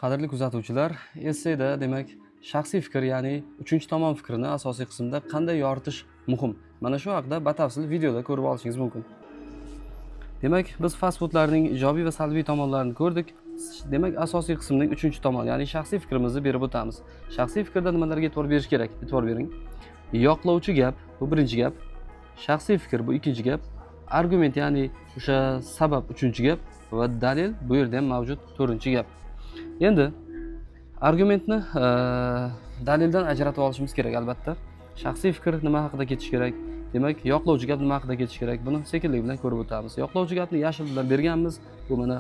Qadrli kuzatuvchilar, esseda demak shaxsiy fikr, ya'ni uchinchi tomon fikrini asosiy qismda qanday yoritish muhim. Mana shu haqida batafsil videoda ko'rib olishingiz mumkin. Demak, biz fast foodlarning ijobiy va salbiy tomonlarini ko'rdik. Demak, asosiy qismning uchinchi tomoni, ya'ni shaxsiy fikrimizni berib o'tamiz. Shaxsiy fikrda nimalarga e'tibor berish kerak? E'tibor bering. Yoqlovchi gap bu birinchi gap. Shaxsiy fikr bu ikkinchi gap. Argument, ya'ni o'sha sabab uchinchi gap va dalil bu yerda ham mavjud to'rtinchi gap. Endi argumentni dalildan ajratib olishimiz kerak albatta. Shaxsiy fikr nima haqida ketish kerak? Demak, yoqlovchi gap nima haqida ketish kerak? Buni sekinlik bilan ko'rib o'tamiz. Yoqlovchi gapni yashil bilan berganmiz. Bu mana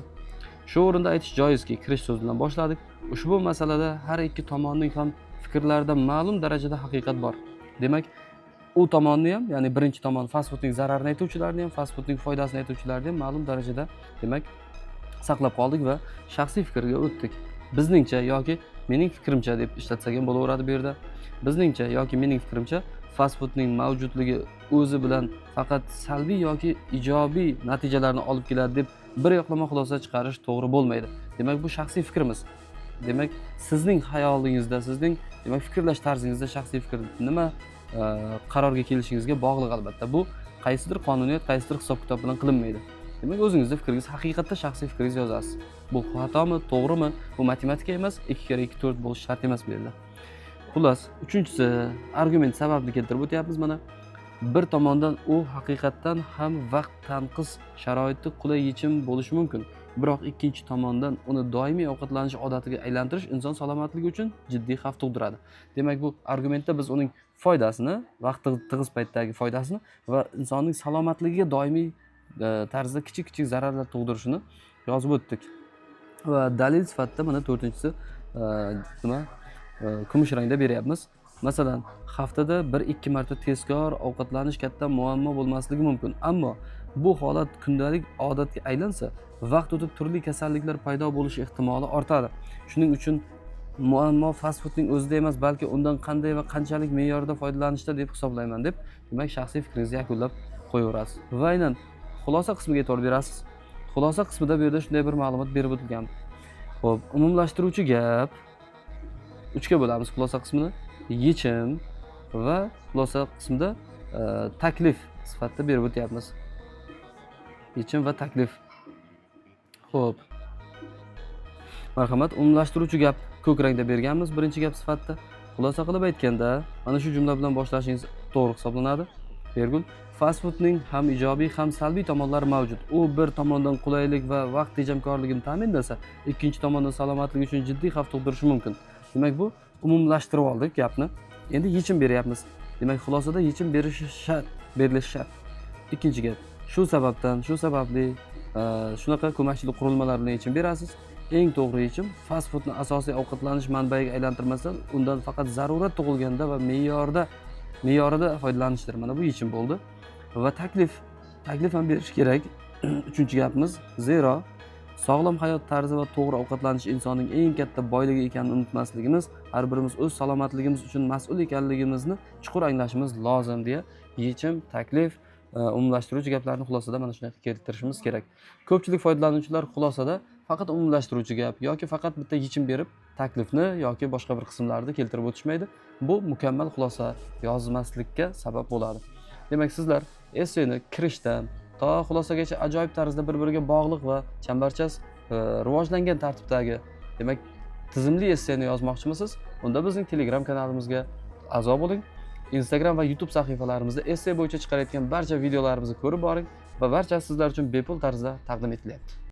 shu o'rinda aytish joizki, kirish so'zi bilan boshladik. Ushbu masalada har ikki tomonning ham fikrlarida ma'lum darajada haqiqat bor. Demak, u tomonni ham, ya'ni birinchi tomon fast foodning zararini aytuvchilarni ham, fast foodning foydasini aytuvchilarni ham ma'lum darajada demak saqlab qoldik va shaxsiy fikrga o'tdik. Bizningcha yoki mening fikrimcha deb ishlatsak ham bo'laveradi bu yerda. Bizningcha yoki mening fikrimcha fast foodning mavjudligi o'zi bilan faqat salbiy yoki ijobiy natijalarni olib keladi deb bir yoqlama xulosa chiqarish to'g'ri bo'lmaydi. Demak, bu shaxsiy fikrimiz. Demak, sizning xayolingizda, sizning demak fikrlash tarzingizda shaxsiy fikr nima qarorga kelishingizga bog'liq albatta. Bu qaysidir qonuniyat, qaysidir hisob-kitob bilan qilinmaydi. Demak, o'zingizning fikringiz haqiqatda shaxsiy fikringiz yozasiz. Bu xatomi, to'g'rimi? Bu matematika emas, 2 × 2 4 bo'lish shart emas bu yerda. Xullas, uchinchisi argument sababni keltirib o'tyapmiz mana. Bir tomondan u haqiqatdan ham vaqt tanqis sharoitda qulay yechim bo'lishi mumkin. Biroq ikkinchi tomondan uni doimiy ovqatlanish odatiga aylantirish inson salomatligi uchun jiddiy xavf tug'diradi. Demak, bu argumentda biz uning foydasini, vaqt tig'iz paytdagi foydasini va insonning salomatligiga doimiy tarzda kichik zararlar tug'dirishini yozib o'tdik. Va dalil sifatida mana to'rtinchisi nima? Kumush rangda beryapmiz. Masalan, haftada 1-2 marta tezkor ovqatlanish katta muammo bo'lmasligi mumkin, ammo bu holat kundalik odatga aylansa, vaqt o'tib turli kasalliklar paydo bo'lish ehtimoli ortadi. Shuning uchun muammo fast foodning o'zida emas, balki undan qanday va qanchalik me'yorda foydalanishda deb hisoblayman deb, demak shaxsiy fikringizni yakunlab qo'yaverasiz. Va aynan xulosa qismiga e'tibor berasiz. Xulosa qismida bu yerda shunday bir ma'lumot berib o'tilgan. Xo'p, umumlashtiruvchi gap 3 ga bo'lamiz xulosa qismini. Yechim va xulosa qismida taklif sifatida berib o'tyapmiz. Yechim va taklif. Xo'p. Marhamat, umumlashtiruvchi gap ko'k rangda berganmiz birinchi gap sifatida. Xulosa qilib aytganda, mana shu jumla bilan boshlashingiz to'g'ri hisoblanadi. Vergul. Fast foodning ham ijobiy ham salbiy tomonlari mavjud. U bir tomondan qulaylik va vaqt tejamkorligini ta'minlasa, ikkinchi tomondan salomatlik uchun jiddiy xavf tug'dirishi mumkin. Demak, bu umumlashtirib oldik gapni. Endi yechim beryapmiz. Demak, xulosada yechim berilishi shart. Ikkinchi gap. Shu sababli shunaqa ko'makchilik qurilmalari bilan yechim berasiz. Eng to'g'ri yechim fast foodni asosiy ovqatlanish manbaiga aylantirmasdan, undan faqat zarurat tug'ilganda va me'yorida foydalanishdir. Mana bu yechim bo'ldi. Va taklif ham berish kerak. Uchinchi gapimiz, zero sog'lom hayot tarzi va to'g'ri ovqatlanish insonning eng katta boyligi ekanini unutmasligimiz, har birimiz o'z salomatligimiz uchun mas'ul ekanligimizni chuqur anglashimiz lozim deya yechim, taklif, umumlashtiruvchi gaplarni xulosada mana shunday keltirishimiz kerak. Ko'pchilik foydalanuvchilar xulosada faqat umumlashtiruvchi gap yoki faqat bitta yechim berib, taklifni yoki boshqa bir qismlarni keltirib o'tishmaydi. Bu mukammal xulosa yozmaslikka sabab bo'ladi. Demak, sizlar esseni kirishdan to xulosagacha ajoyib tarzda bir-biriga bog'liq va chambarchas rivojlangan tartibdagi, demak, tizimli esseni yozmoqchimisiz? Unda bizning Telegram kanalimizga a'zo bo'ling. Instagram va YouTube sahifalarimizda esse bo'yicha chiqarayotgan barcha videolarimizni ko'rib boring va barchasi sizlar uchun bepul tarzda taqdim etilyapti.